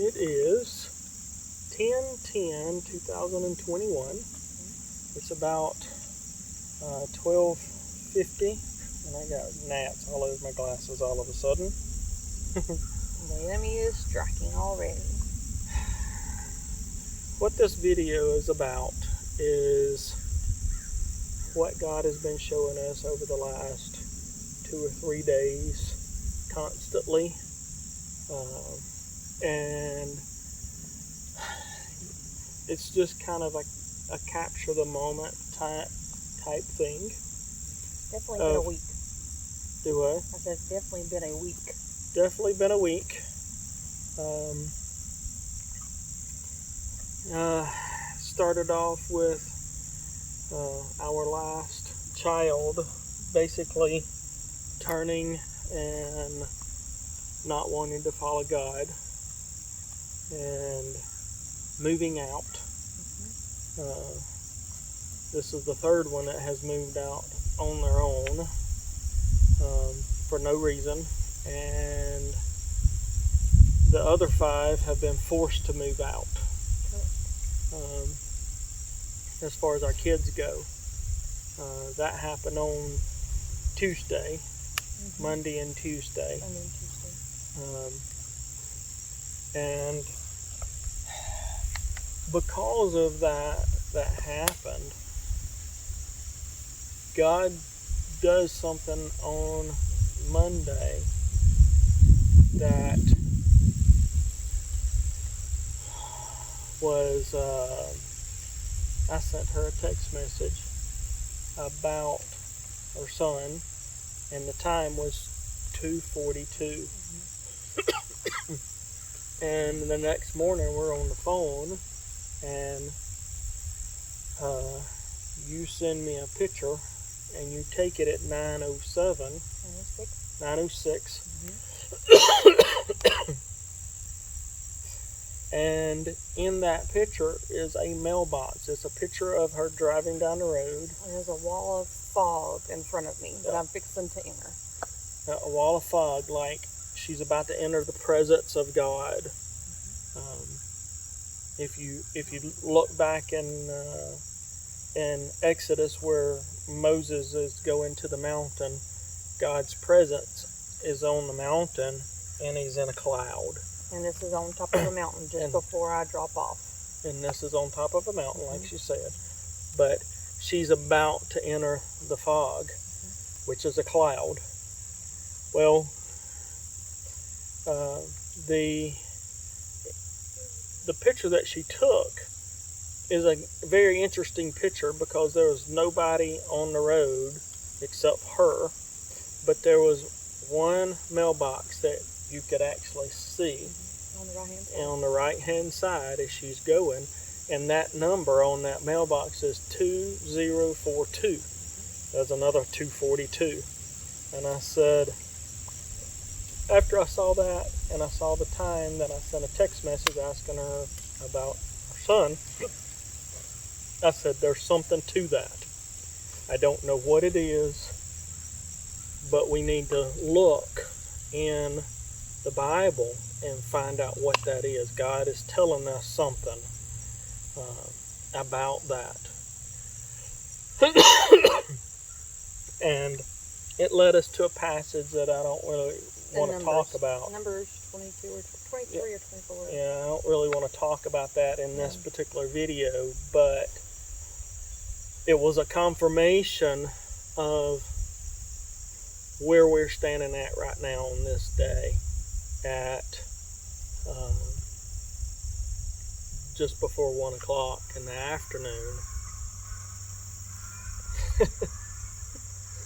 It is 10/10/2021. It's about 12:50, and I got gnats all over my glasses all of a sudden. The enemy is striking already. What this video is about is what God has been showing us over the last 2 or 3 days constantly. And it's just kind of a capture the moment type thing. Definitely been a week. Do what? I said it's definitely been a week. Definitely been a week. Started off with our last child basically turning and not wanting to follow God and moving out. This is the third one that has moved out on their own for no reason, and the other 5 have been forced to move out. As far as our kids go, that happened on Tuesday, Monday and Tuesday. And because of that happened, God does something on Monday that was, I sent her a text message about her son, and the time was 2:42. And the next morning we're on the phone, and you send me a picture, and you take it at 9:06. And in that picture is a mailbox. It's a picture of her driving down the road. And there's a wall of fog in front of me that I'm fixing to enter. A wall of fog, like she's about to enter the presence of God. If you look back in Exodus where Moses is going to the mountain, God's presence is on the mountain, and he's in a cloud. And this is on top of a mountain just before I drop off. And this is on top of a mountain, like she said. But she's about to enter the fog, which is a cloud. Well, the picture that she took is a very interesting picture because there was nobody on the road except her, but there was one mailbox that you could actually see on the right hand side as she's going, and that number on that mailbox is 2042. There's another 242. And I said, after I saw that and I saw the time, that I sent a text message asking her about her son. I said, there's something to that. I don't know what it is, but we need to look in the Bible and find out what that is. God is telling us something about that. And it led us to a passage that I don't really want to talk about. Numbers 22 or 23 or 24. Yeah, I don't really want to talk about that in this particular video, but it was a confirmation of where we're standing at right now on this day at just before 1 o'clock in the afternoon.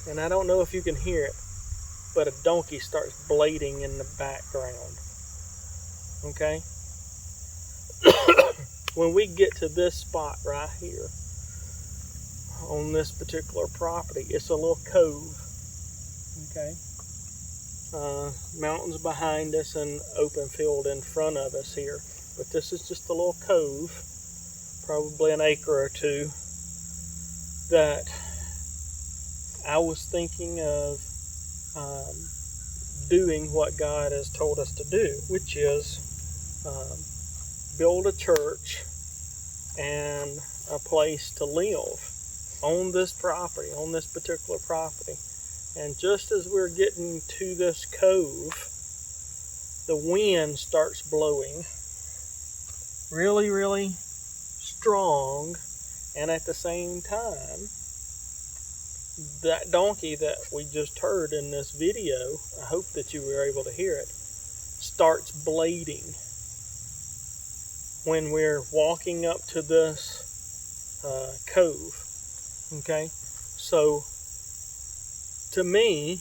And I don't know if you can hear it, but a donkey starts blading in the background. Okay? When we get to this spot right here on this particular property, it's a little cove. Okay? Mountains behind us and open field in front of us here. But this is just a little cove, probably an acre or two, that I was thinking of doing what God has told us to do, which is build a church and a place to live on this property, on this particular property. And just as we're getting to this cove, the wind starts blowing really, really strong. And at the same time, that donkey that we just heard in this video, I hope that you were able to hear it, starts blading when we're walking up to this cove. Okay, so to me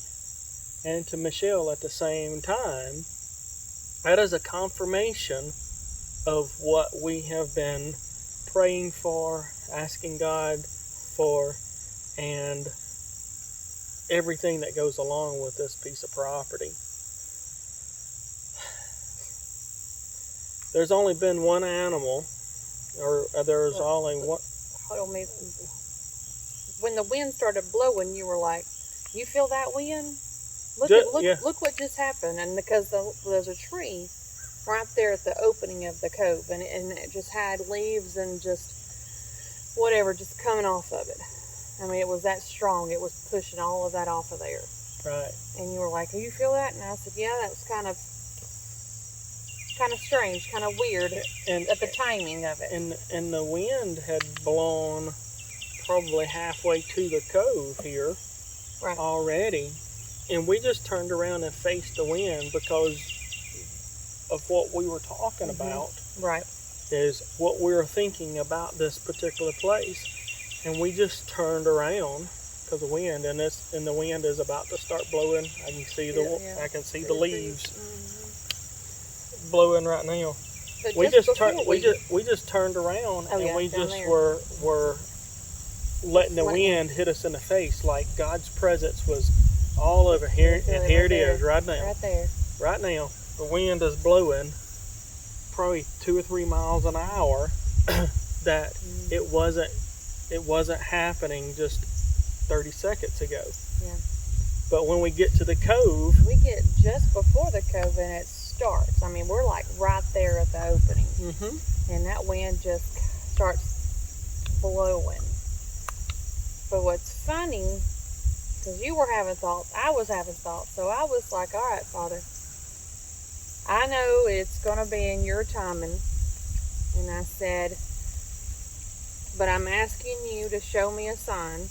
and to Michelle at the same time, that is a confirmation of what we have been praying for, asking God for, and everything that goes along with this piece of property. There's only been one animal, or there's only one. Hold on, when the wind started blowing, you were like, "You feel that wind? Look what just happened!" And because there's a tree right there at the opening of the cove, and it just had leaves and just whatever just coming off of it. I mean, it was that strong. It was pushing all of that off of there. Right. And you were like, "Oh, you feel that?" And I said, "Yeah, that was kind of strange, kind of weird at the timing of it." And the wind had blown probably halfway to the cove here already. And we just turned around and faced the wind because of what we were talking about. Right. Is what we were thinking about this particular place. And we just turned around because of the wind, and the wind is about to start blowing. I can see the leaves blowing right now. But we just turned around and we just were letting the wind hit us in the face, like God's presence was all over here. And here it is right now. Right there. Right now, the wind is blowing probably 2 or 3 miles an hour. That it wasn't happening just 30 seconds ago. Yeah. But when we get to the cove, we get just before the cove and it starts. I mean, we're like right there at the opening, and that wind just starts blowing. But what's funny, because you were having thoughts, I was having thoughts, so I was like, "All right, Father, I know it's going to be in your timing." And I said, "But I'm asking you to show me a sign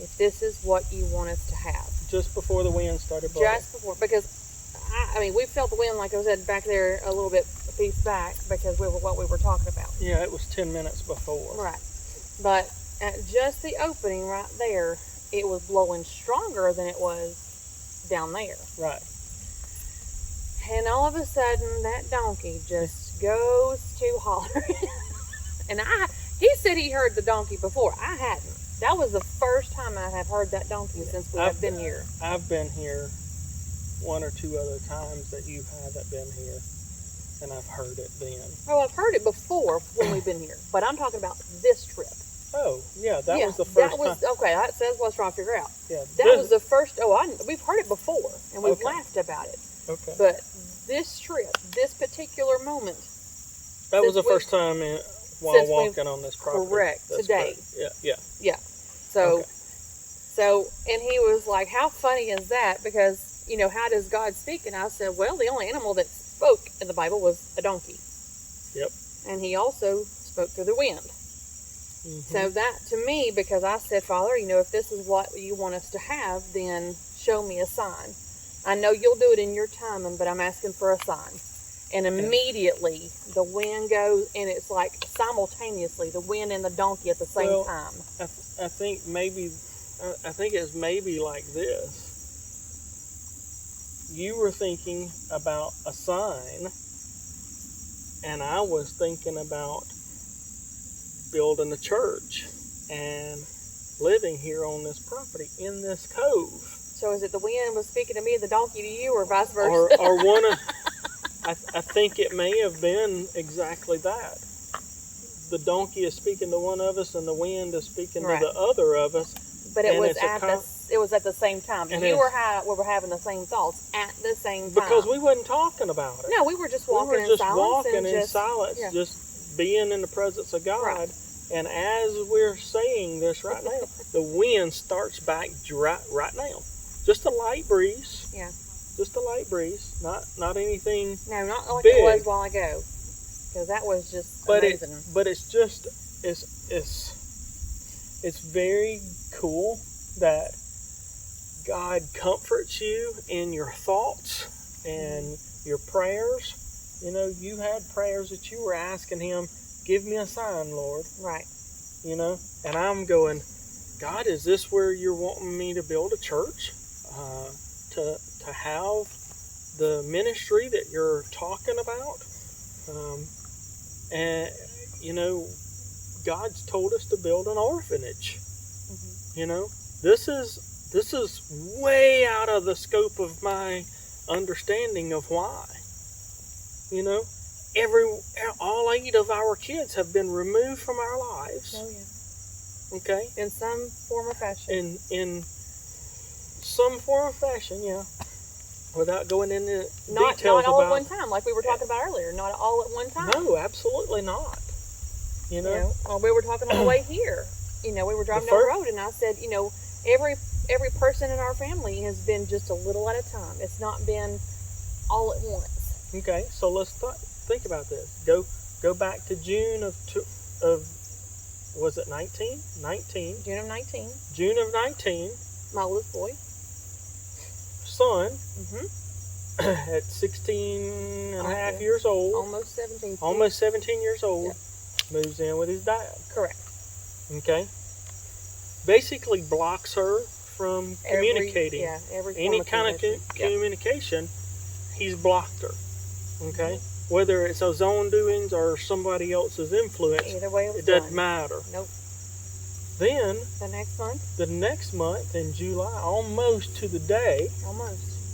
if this is what you want us to have." Just before the wind started blowing. Just before, because I mean, we felt the wind, like I said, back there a little bit, a piece back, because what we were talking about. Yeah, it was 10 minutes before. Right. But at just the opening right there, it was blowing stronger than it was down there. Right. And all of a sudden, that donkey just goes to hollering. And he said he heard the donkey before. I hadn't. That was the first time I have heard that donkey since we have been here. I've been here 1 or 2 other times that you haven't been here, and I've heard it then. Oh, I've heard it before when we've been here, but I'm talking about this trip. Oh, yeah, that was the first time. Okay, that's what I was trying to figure out. Yeah, that was the first. We've heard it before, and we've laughed about it. Okay. But this trip, this particular moment, that was the first time while walking on this property. Correct. Today. Correct. Yeah. So, and he was like, "How funny is that? Because, how does God speak?" And I said, "Well, the only animal that spoke in the Bible was a donkey." Yep. And he also spoke through the wind. So that, to me, because I said, "Father, if this is what you want us to have, then show me a sign. I know you'll do it in your timing, but I'm asking for a sign." And immediately the wind goes, and it's like simultaneously the wind and the donkey at the same time. I think it's maybe like this. You were thinking about a sign, and I was thinking about building a church and living here on this property in this cove. So is it the wind was speaking to me, the donkey to you, or vice versa? Or one of... I think it may have been exactly that. The donkey is speaking to one of us, and the wind is speaking to the other of us. But it was at the it was at the same time. And we were having the same thoughts at the same time. Because we wasn't talking about it. No, we were just walking in silence. Just being in the presence of God. Right. And as we're saying this right now, the wind starts back right now. Just a light breeze. Yeah. Just a light breeze. Not anything. No, not like big. it was a while ago. Because that was just amazing. But it's just it's very cool that God comforts you in your thoughts and your prayers. You know, you had prayers that you were asking Him, give me a sign, Lord. Right. You know, and I'm going, God, is this where you're wanting me to build a church? To have the ministry that you're talking about? And, you know, God's told us to build an orphanage. Mm-hmm. You know, this is way out of the scope of my understanding of why. You know, all 8 of our kids have been removed from our lives. Oh yeah. Okay. In some form or fashion. In some form or fashion, yeah. Without going into details not all about, at one time, like we were talking about earlier. Not all at one time. No, absolutely not. You know, well, we were talking on the way here. You know, we were driving down the road, and I said, you know, every person in our family has been just a little at a time. It's not been all at once. Okay, so let's think about this. Go back to June of was it 19? 19. June of 19. June of 19. My little boy. Son. Mm-hmm. At 16 and a half years old. Almost 17. Almost 17 years old. Yep. Moves in with his dad. Correct. Okay. Basically blocks her from communicating. Any kind of communication, he's blocked her. Okay. Mm-hmm. Whether it's his own doings or somebody else's influence, either way it doesn't matter. Nope. Then the next month in July, almost to the day.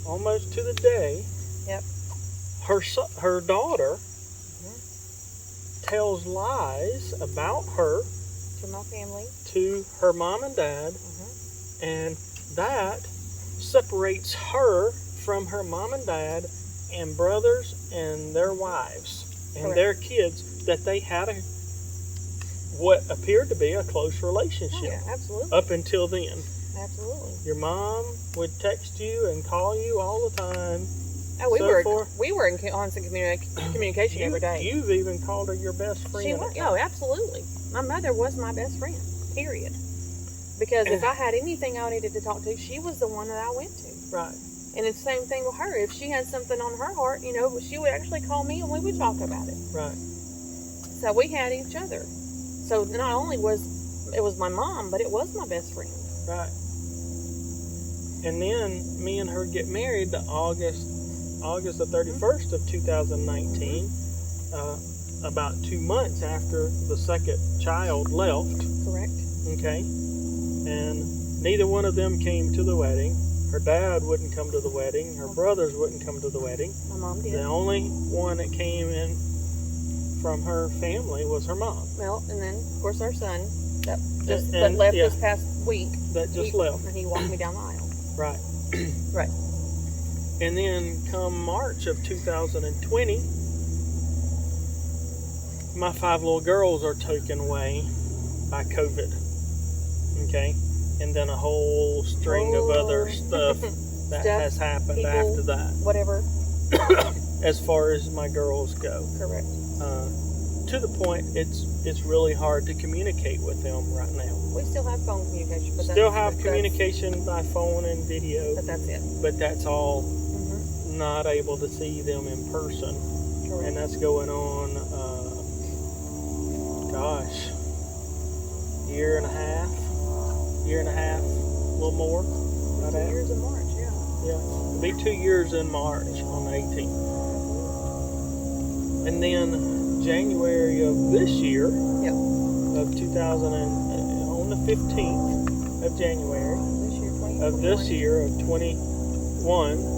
Almost to the day. Yep. Her daughter tells lies about her to my family, to her mom and dad, and that separates her from her mom and dad and brothers and their wives and their kids that they had what appeared to be a close relationship. Oh, yeah, absolutely. Up until then. Absolutely. Your mom would text you and call you all the time. Oh, we were in constant communication every day. You've even called her your best friend. She was. Oh, absolutely. My mother was my best friend. Period. Because if I had anything I needed to talk to, she was the one that I went to. Right. And it's the same thing with her. If she had something on her heart, you know, she would actually call me and we would talk about it. Right. So we had each other. So not only was it my mom, but it was my best friend. Right. And then me and her get married to August the 31st of 2019, about 2 months after the second child left. Correct. Okay. And neither one of them came to the wedding. Her dad wouldn't come to the wedding. Her brothers wouldn't come to the wedding. My mom did. The only one that came in from her family was her mom. Well, and then, of course, our son that left this past week. That just left. And he walked me down the aisle. Right. Right. And then come March of 2020, my 5 little girls are taken away by COVID. Okay? And then a whole string of other stuff that has happened after that. Whatever. As far as my girls go. Correct. To the point, it's really hard to communicate with them right now. We still have phone communication. But still have communication by phone and video. But that's it. But that's all. Not able to see them in person. Correct. And that's going on, year and a half, a little more. 2 years in March, yeah. Yeah, it'll be 2 years in March on the 18th. And then January of this year, of 2000, on the 15th of January of this year of 21,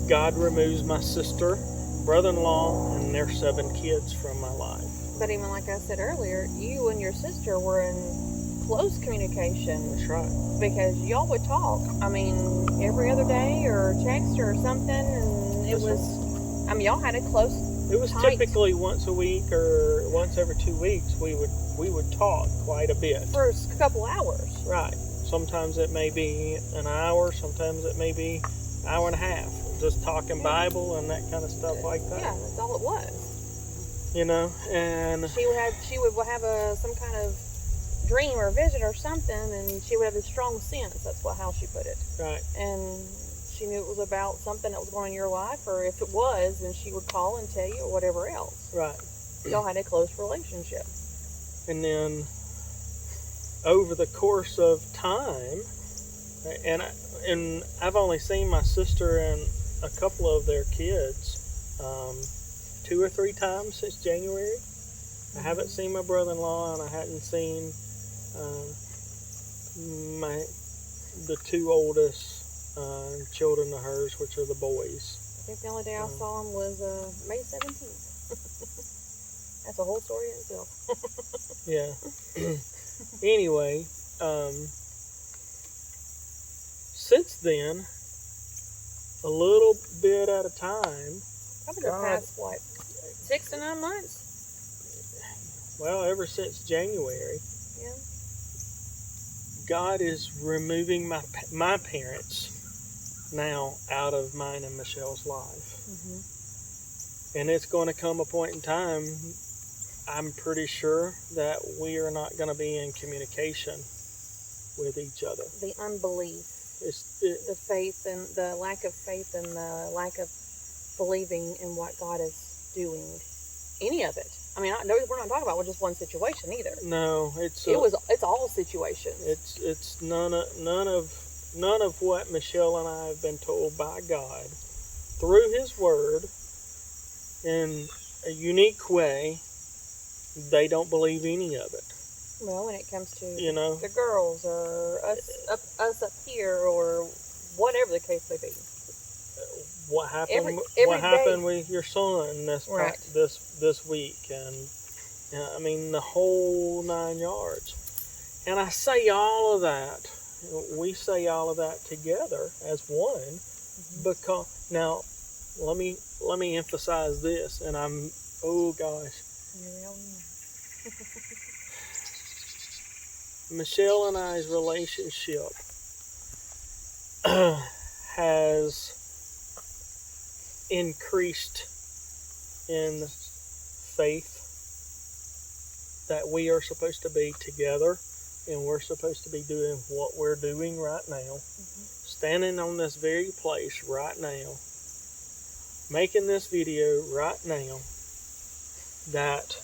God removes my sister, brother-in-law, and their 7 kids from my life. But even like I said earlier, you and your sister were in close communication. That's right. Because y'all would talk. I mean, every other day or text or something, and it was. I mean, y'all had a close. It was tight, typically once a week or once every 2 weeks. We would talk quite a bit for a couple hours. Right. Sometimes it may be an hour. Sometimes it may be an hour and a half. Just talking Bible and that kind of stuff like that. Yeah, that's all it was. You know, and she would have some kind of dream or vision or something, and she would have this strong sense. That's how she put it. Right. And she knew it was about something that was going on in your life, or if it was, then she would call and tell you, or whatever else. Right. Y'all had a close relationship. And then over the course of time, and I've only seen my sister and a couple of their kids 2 or 3 times since January. I haven't seen my brother-in-law, and I hadn't seen the 2 oldest children of hers, which are the boys. I think the only day I saw him was May 17th. That's a whole story in itself. Yeah. Anyway, since then, a little bit at a time. Probably the past, 6 to 9 months? Well, ever since January. Yeah. God is removing my parents now out of mine and Michelle's life. Mm-hmm. And it's going to come a point in time, I'm pretty sure, that we are not going to be in communication with each other. The unbelief, the faith, and the lack of faith, and the lack of believing in what God is doing. Any of it. I mean, we're not talking about just one situation either. No, it's all situations. It's none of what Michelle and I have been told by God through His Word in a unique way. They don't believe any of it. Well, when it comes to the girls or us up here or whatever the case may be. What happened? Every happened day. with your son this week, and I mean the whole 9 yards. And I say all of that. We say all of that together as one, because now let me emphasize this. And oh gosh, Michelle and I's relationship has increased in faith that we are supposed to be together, and we're supposed to be doing what we're doing right now, standing on this very place right now, making this video right now, that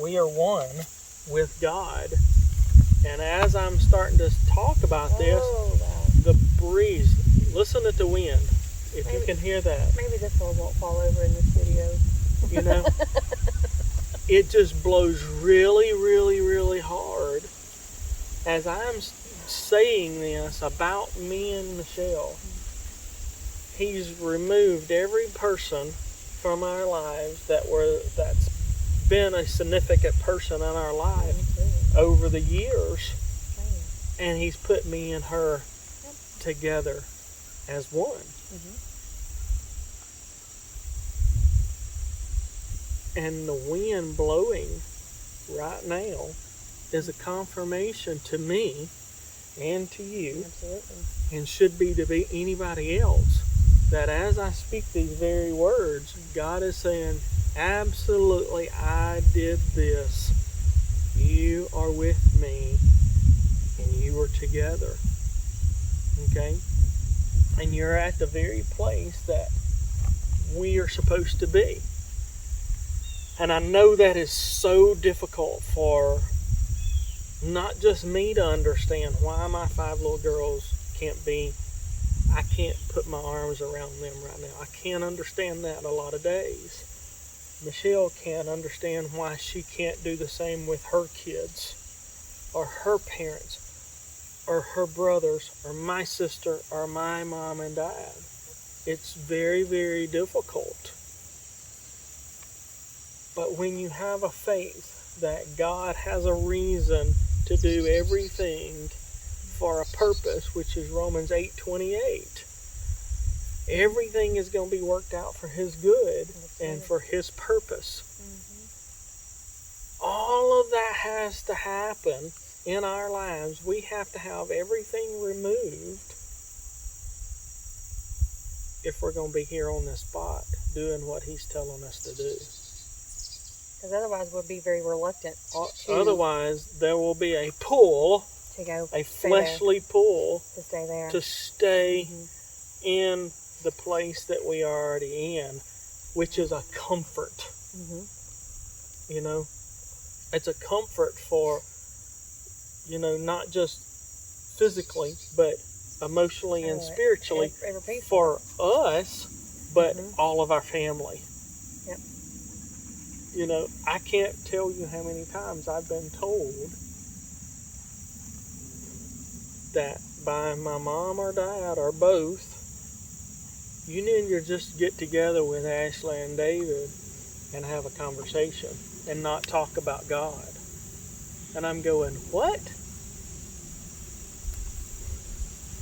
we are one with God. And as I'm starting to talk about this, the breeze, listen at the wind. If you can hear that. Maybe this one won't fall over in this video. It just blows really, really, really hard as I'm saying this about me and Michelle. He's removed every person from our lives that's been a significant person in our life over the years, and He's put me and her together as one. And the wind blowing right now is a confirmation to me and to you, and should be to anybody else, that as I speak these very words, God is saying, absolutely, I did this. You are with me, and you are together. Okay? And you're at the very place that we are supposed to be. And I know that is so difficult for not just me to understand why my 5 little girls I can't put my arms around them right now. I can't understand that a lot of days. Michelle can't understand why she can't do the same with her kids, or her parents, or her brothers, or my sister, or my mom and dad. It's very, very difficult. But when you have a faith that God has a reason to do everything for a purpose, which is Romans 8:28. Everything is going to be worked out for his good and for his purpose. All of that has to happen in our lives. We have to have everything removed if we're going to be here on this spot doing what he's telling us to do. Because otherwise we'll be very reluctant. Otherwise, there will be a pull, to go a fleshly pull, to stay there, to stay in the place that we are already in, which is a comfort. You know, it's a comfort for, you know, not just physically, but emotionally and spiritually for us, but all of our family. Yep. You know, I can't tell you how many times I've been told that by my mom or dad or both, you need to just get together with Ashley and David and have a conversation and not talk about God. And I'm going, what?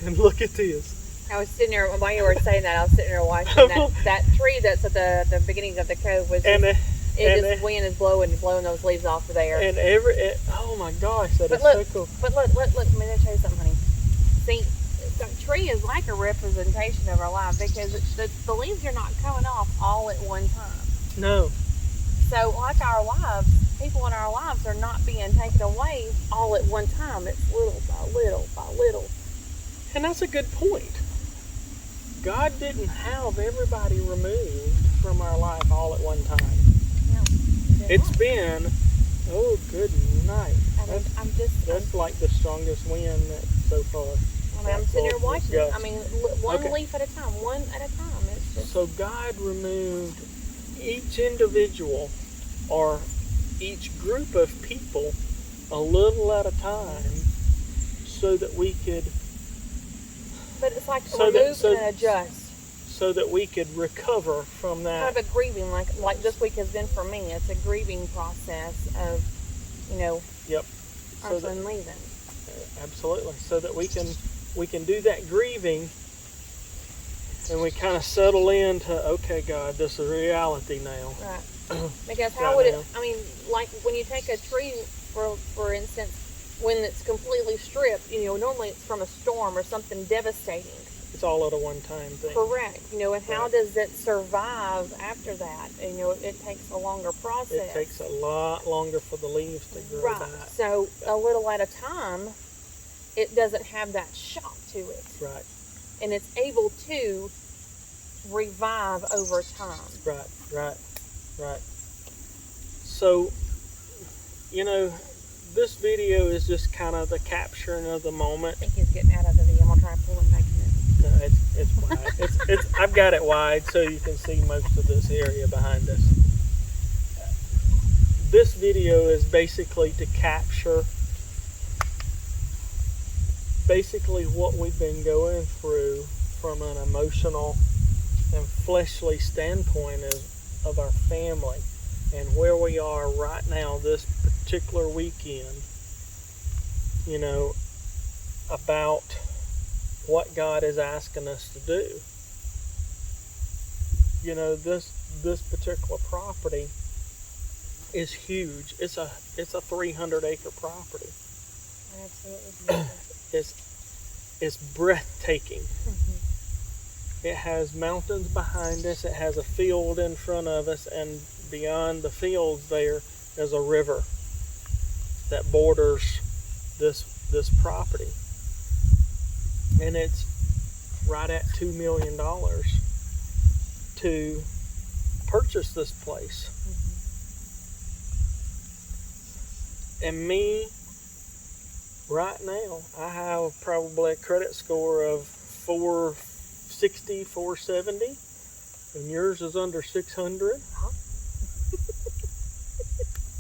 And look at this. I was sitting there, while you were saying that, I was sitting there watching that tree that's at the beginning of the cove was just, wind is blowing those leaves off of there. And oh my gosh, that is so cool. But look, let me tell you something, honey. See, the tree is like a representation of our life because the leaves are not coming off all at one time. No. So like our lives, people in our lives are not being taken away all at one time. It's little by little by little. And that's a good point. God didn't have everybody removed from our life all at one time. No, it's been, oh, good night. That's like the strongest wind so far. I mean, I'm sitting there watching it. I mean, one Okay. leaf at a time, one at a time. It's just... So God removed each individual or each group of people a little at a time so that we could... But it's like remove and adjust. So that we could recover from that. Kind of a grieving, like this week has been for me. It's a grieving process of, you know, our son leaving. Absolutely. So that we can do that grieving and we kind of settle into, okay, God, this is reality now. Right. Because how would it, I mean, like when you take a tree, for instance, when it's completely stripped, you know, normally it's from a storm or something devastating. It's all at a one-time thing. Correct. You know, and how does it survive after that? And, you know, it takes a longer process. It takes a lot longer for the leaves to grow back. So a little at a time, it doesn't have that shock to it. Right. And it's able to revive over time. Right. So, you know, this video is just kind of the capturing of the moment. I think he's getting out of the video. I'm going to try and pull him back in. No, it's wide. I've got it wide so you can see most of this area behind us. This video is basically to capture basically what we've been going through from an emotional and fleshly standpoint of our family and where we are right now this particular weekend, you know, about what God is asking us to do. You know, this particular property is huge. It's a 300-acre property. Absolutely. It's breathtaking. It has mountains behind us. It has a field in front of us, and beyond the fields there is a river that borders this property. And it's right at $2 million to purchase this place. And me, right now, I have probably a credit score of 460, 470, and yours is under 600.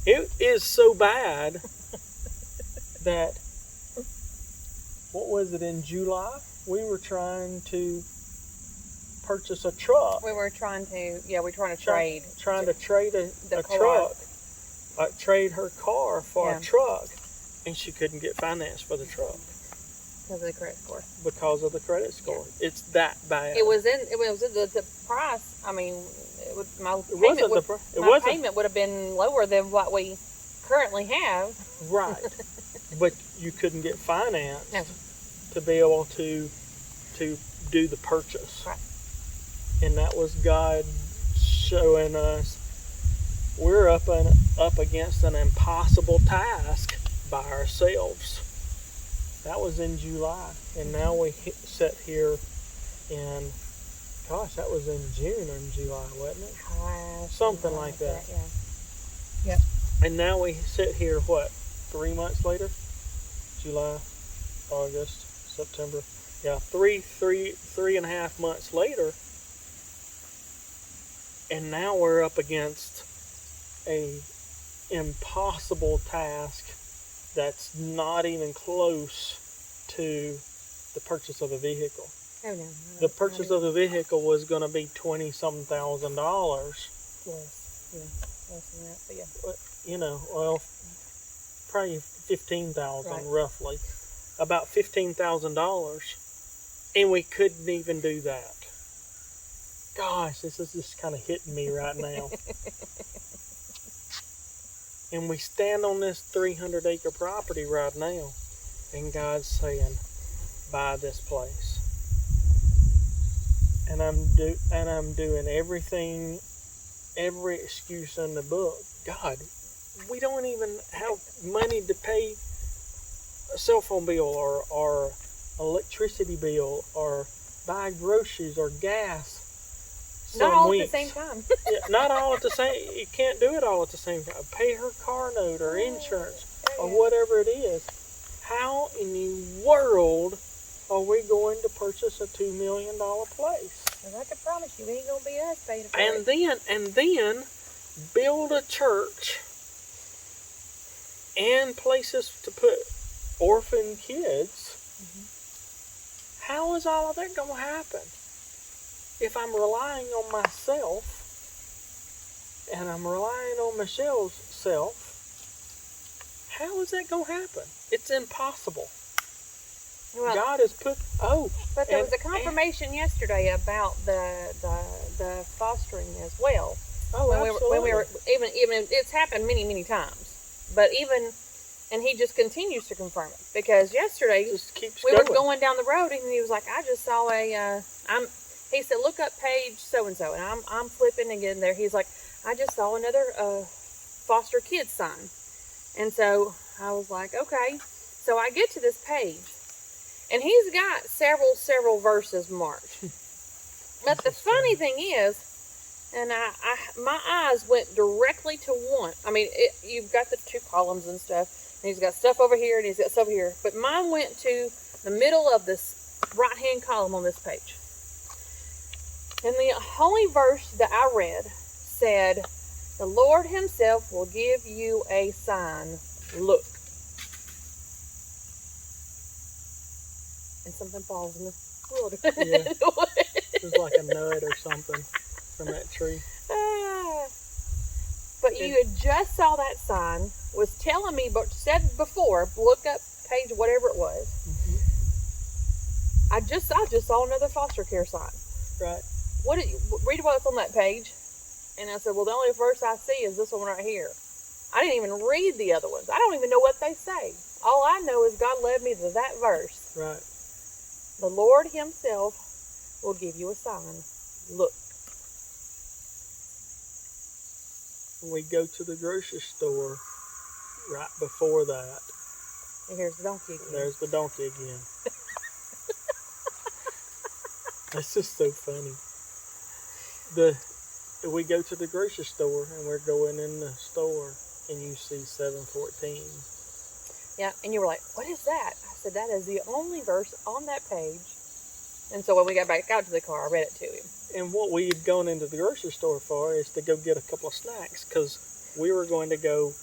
It is so bad that, what was it, in July, we were trying to purchase a truck. We're trying to trade. Trying to trade a truck, trade her car for a truck. and she couldn't get finance for the truck Because of the credit score. because of the credit score. Yeah. It's that bad. It was in the price. I mean, my payment would have been lower than what we currently have. Right. But you couldn't get finance No. to be able to do the purchase. Right. And that was God showing us we're up against an impossible task by ourselves. That was in July, and now we sit here in, gosh, that was in June or in July, wasn't it? Something like that. Yeah. Yep. And now we sit here, what, 3 months later? July, August, September. Yeah, three and a half months later, and now we're up against a impossible task that's not even close to the purchase of a vehicle. Oh no. The purchase of the vehicle was going to be $20,000. Yes. Yeah. Less than that, but yeah. You know, well, probably $15,000 right. roughly, about $15,000, and we couldn't even do that. Gosh, this is just kind of hitting me right now. And we stand on this 300-acre property right now, and God's saying, buy this place. And I'm doing everything, every excuse in the book. God, we don't even have money to pay a cell phone bill or electricity bill or buy groceries or gas. Not all at the same time. Yeah, not all at the same. You can't do it all at the same time. Pay her car note or insurance or whatever it is. How in the world are we going to purchase a $2 million place? I can promise you, it ain't gonna be us paying for it. And then build a church and places to put orphan kids. Mm-hmm. How is all of that going to happen? If I'm relying on myself and I'm relying on Michelle's self, how is that going to happen? It's impossible. Well, God has put, but there was a confirmation yesterday about the fostering as well. Oh, absolutely. When we were even it's happened many times, but and he just continues to confirm it, because yesterday we were going down the road and he was like, I just saw he said, look up page so and so, and I'm flipping and getting there. He's like, I just saw another foster kids sign, and so I was like, okay. So I get to this page, and he's got several verses marked. But the funny thing is, and my eyes went directly to one. I mean, you've got the two columns and stuff, and he's got stuff over here and he's got stuff here. But mine went to the middle of this right-hand column on this page. And the only verse that I read said, the Lord himself will give you a sign. Look. And something falls in the wilderness. Yeah. It's like a nut or something from that tree. But you had just saw that sign, was telling me, but said before, look up page whatever it was. Mm-hmm. I just saw another foster care sign. Right. Read what's on that page. And I said, well, the only verse I see is this one right here. I didn't even read the other ones. I don't even know what they say. All I know is God led me to that verse. Right. The Lord himself will give you a sign. Look. We go to the grocery store right before that. And here's the donkey again. There's the donkey again. That's just so funny. We go to the grocery store and we're going in the store and you see 7:14. Yeah, and you were like, what is that? I said, that is the only verse on that page. And so when we got back out to the car, I read it to him. And what we had gone into the grocery store for is to go get a couple of snacks, because we were going to go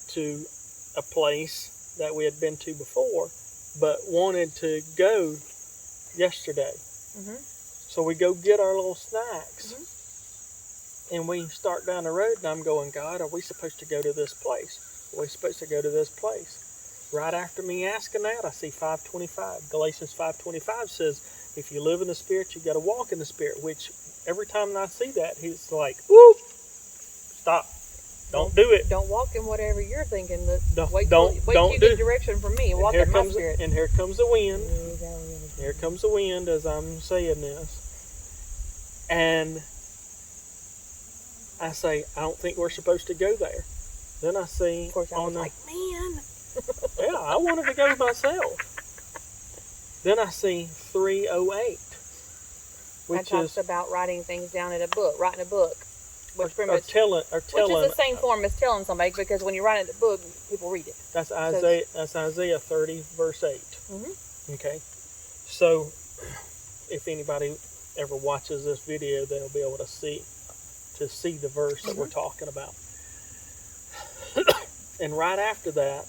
to a place that we had been to before, but wanted to go yesterday. Mm-hmm. So we go get our little snacks. Mm-hmm. And we start down the road, and I'm going, God, are we supposed to go to this place? Are we supposed to go to this place? right after me asking that, I see 5:25. Galatians 5:25 says, if you live in the Spirit, you got to walk in the Spirit. Which every time I see that, he's like, whoop, stop. Don't do it. Don't walk in whatever you're thinking. Wait Don't till you do get direction from me. Walk here in my comes spirit. and here comes the wind. Here comes the wind as I'm saying this. And I say, I don't think we're supposed to go there. Then I see Of course, I was like, man. Yeah, I wanted to go myself. Then I see 308, which talks about writing things down in a book, writing a book. Which is the same form as telling somebody, because when you write it in a book, people read it. That's Isaiah 30, verse 8. Mm-hmm. Okay. So, if anybody ever watches this video, they'll be able to see the verse that we're talking about. And right after that,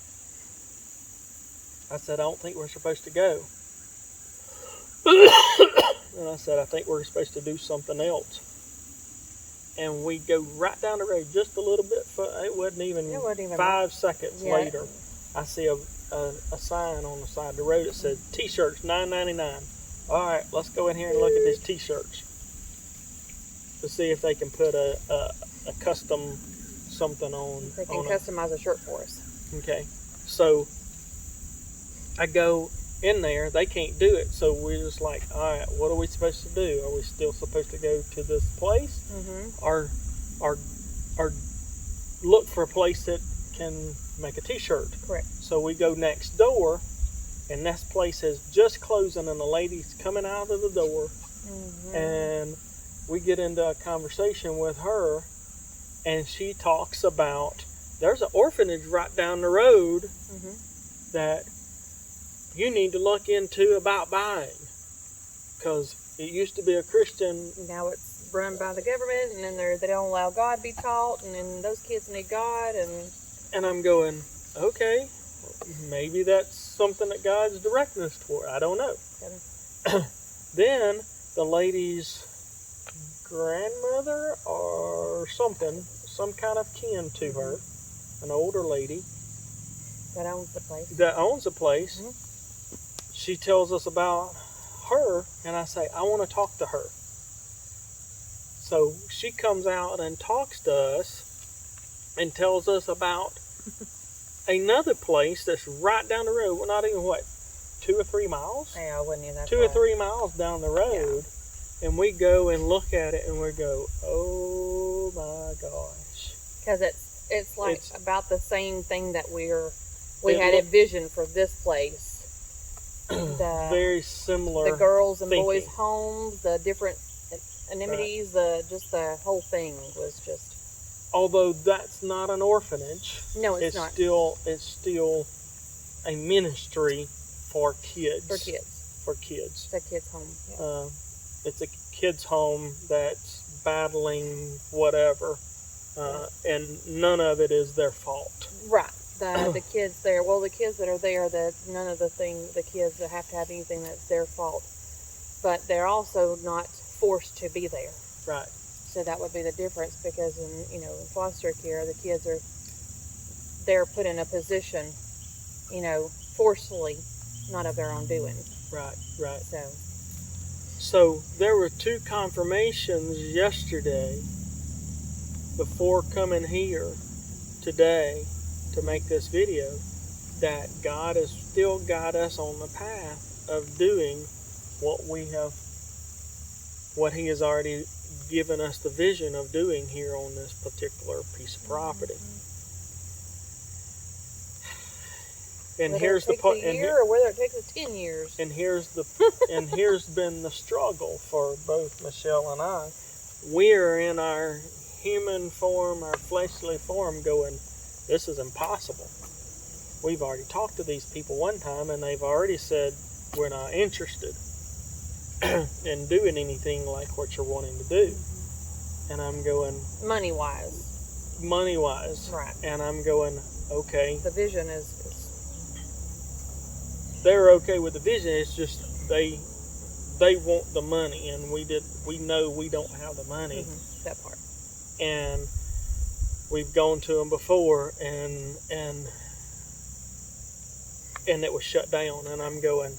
I said, I don't think we're supposed to go. And I said, I think we're supposed to do something else. And we go right down the road just a little bit. It wasn't even 5 seconds later. I see a sign on the side of the road that said T-shirts $9.99. All right, let's go in here and look at these T-shirts to see if they can put a custom something on. They can customize a shirt for us. Okay, so I go in there. They can't do it, so we're just like, all right, what are we supposed to do? Are we still supposed to go to this place, or look for a place that can make a T-shirt? Correct. So we go next door, and this place is just closing, and the lady's coming out of the door, and we get into a conversation with her, and she talks about there's an orphanage right down the road that you need to look into about buying, because it used to be a Christian. Now it's run by the government, and then they don't allow God to be taught, and then those kids need God. And I'm going, okay, maybe that's something that God's directing us toward. I don't know. Then the lady's grandmother or something, some kind of kin to her, an older lady that owns the place. She tells us about her, and I say, I want to talk to her. So she comes out and talks to us and tells us about another place that's right down the road. Well, not even 2 or 3 miles? Yeah, I wouldn't even that 2 or 3 miles down the road. Yeah. And we go and look at it, and we go, oh my gosh. Because it's like about the same thing that we had envisioned for this place. Very similar. The girls and thinking. Boys homes, the different amenities, just the whole thing was just. Although that's not an orphanage. No, it's not. It's still a ministry for kids. For kids. It's a kids' home. Yeah. It's a kids' home that's battling whatever, and none of it is their fault. Right. The kids there. Well, the kids that are there, none of the kids that have to have anything that's their fault, but they're also not forced to be there. Right. So that would be the difference, because in foster care, the kids they're put in a position, forcefully, not of their own doing. Right. So there were 2 confirmations yesterday before coming here today to make this video, that God has still got us on the path of doing what He has already given us the vision of doing here on this particular piece of property. And here's the part. Or whether it takes 10 years. And here's been the struggle for both Michelle and I. We're in our human form, our fleshly form, going, this is impossible. We've already talked to these people one time, and they've already said we're not interested in doing anything like what you're wanting to do. And I'm going, money wise. Right. And I'm going, okay. The vision is they're okay with the vision. It's just they want the money, and we know we don't have the money. That part. And we've gone to them before, and and it was shut down. And I'm going,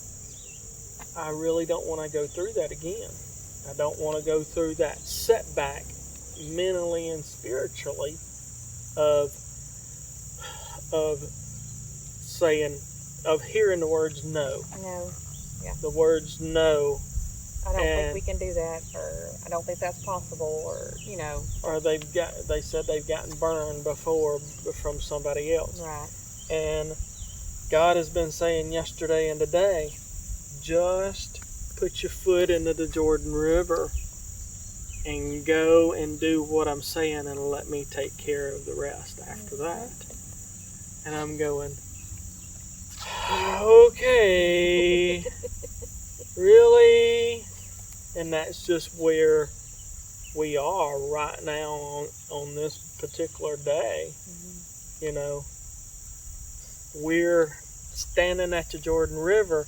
I really don't want to go through that again. I don't want to go through that setback mentally and spiritually of saying, of hearing the words no. No. Yeah. The words no. I don't think we can do that, or I don't think that's possible, or, you know. Or they said they've gotten burned before from somebody else. Right. And God has been saying yesterday and today, just put your foot into the Jordan River and go and do what I'm saying, and let me take care of the rest after that. And I'm going, okay, really? And that's just where we are right now on this particular day. Mm-hmm. You know, we're standing at the Jordan River,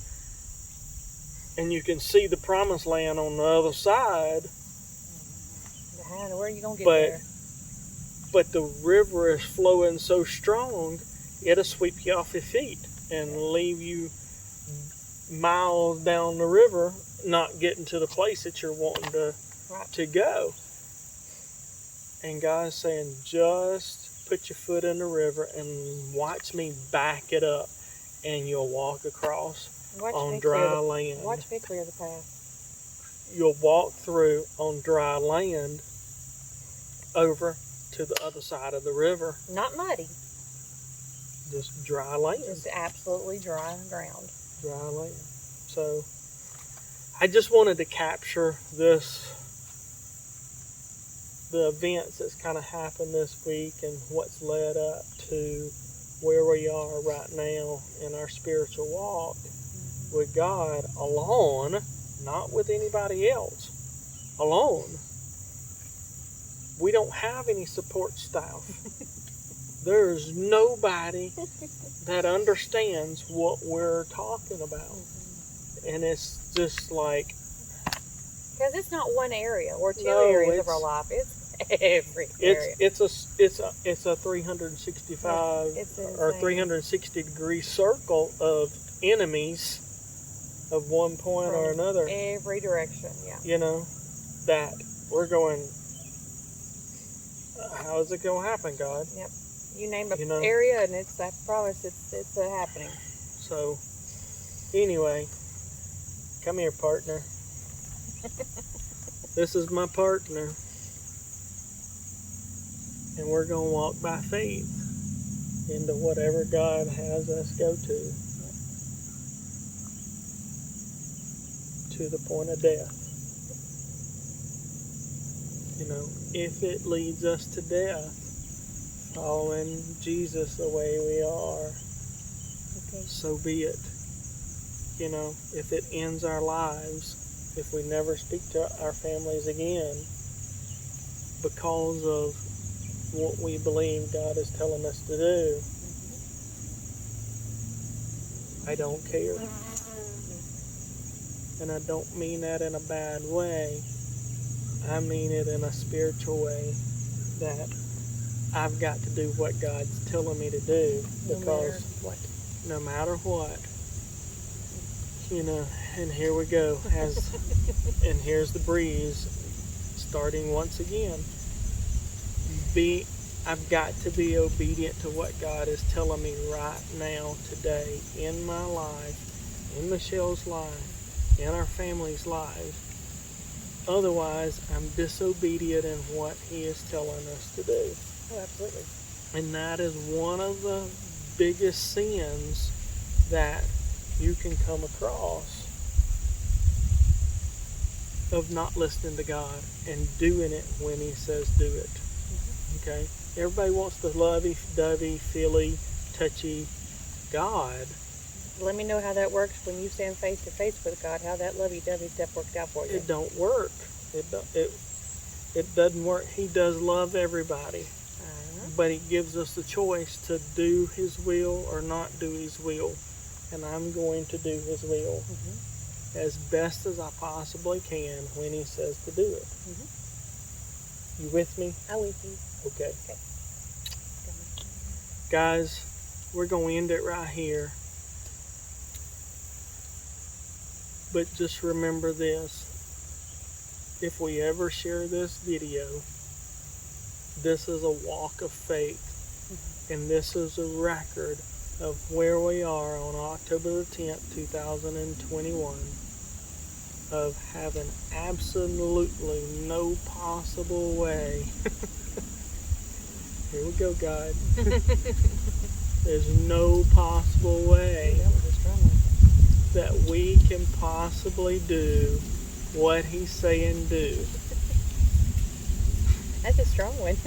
and you can see the promised land on the other side. Where are you going to get there? But the river is flowing so strong, it'll sweep you off your feet and leave you miles down the river, not getting to the place that you're wanting to go. And God's saying, just put your foot in the river and watch me back it up, and you'll walk across on dry land. Watch me clear the path. You'll walk through on dry land over to the other side of the river. Not muddy. Just dry land. Just absolutely dry ground. Dry land. So I just wanted to capture the events that's kind of happened this week and what's led up to where we are right now in our spiritual walk with God, alone, not with anybody else, alone. We don't have any support staff. There's nobody that understands what we're talking about. And it's just like... Because it's not one area or two areas of our life. It's every area. It's a 365 or 360 degree circle of enemies of one point or another. Every direction, yeah. You know, that we're going, how is it going to happen, God? Yep. You name an area, and I promise it's happening. So, anyway, come here, partner. This is my partner. And we're going to walk by faith into whatever God has us go to the point of death. You know, if it leads us to death, following Jesus the way we are, so be it. You know, if it ends our lives, if we never speak to our families again because of what we believe God is telling us to do, I don't care. And I don't mean that in a bad way. I mean it in a spiritual way, that I've got to do what God's telling me to do, because no matter what, you know, and here we go, and here's the breeze starting once again. I've got to be obedient to what God is telling me right now, today, in my life, in Michelle's life, in our family's lives. Otherwise, I'm disobedient in what He is telling us to do. Oh, absolutely. And that is one of the biggest sins that you can come across, of not listening to God and doing it when He says do it. Okay? Everybody wants the lovey-dovey, feely, touchy God. Let me know how that works when you stand face to face with God, how that lovey-dovey stuff worked out for you. It don't work. It doesn't work. He does love everybody. But He gives us the choice to do His will or not do His will. And I'm going to do His will as best as I possibly can when He says to do it. You with me? I'm with you. Okay. Guys, we're going to end it right here. But just remember this. If we ever share this video, this is a walk of faith. And this is a record of where we are on October the 10th, 2021, of having absolutely no possible way. Here we go, God. There's no possible way that we can possibly do what he's saying do. That's a strong one.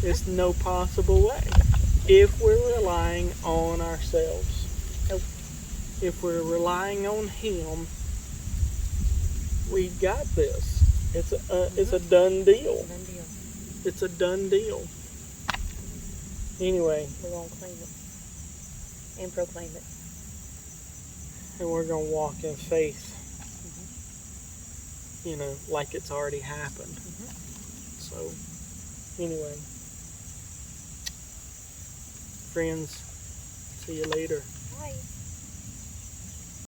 There's no possible way. If we're relying on ourselves. Nope. If we're relying on him, we got this. It's a done deal. Done deal. It's a done deal. Anyway. We're going to claim it. And proclaim it. And we're going to walk in faith. You know, like it's already happened. So, anyway. Friends, see you later.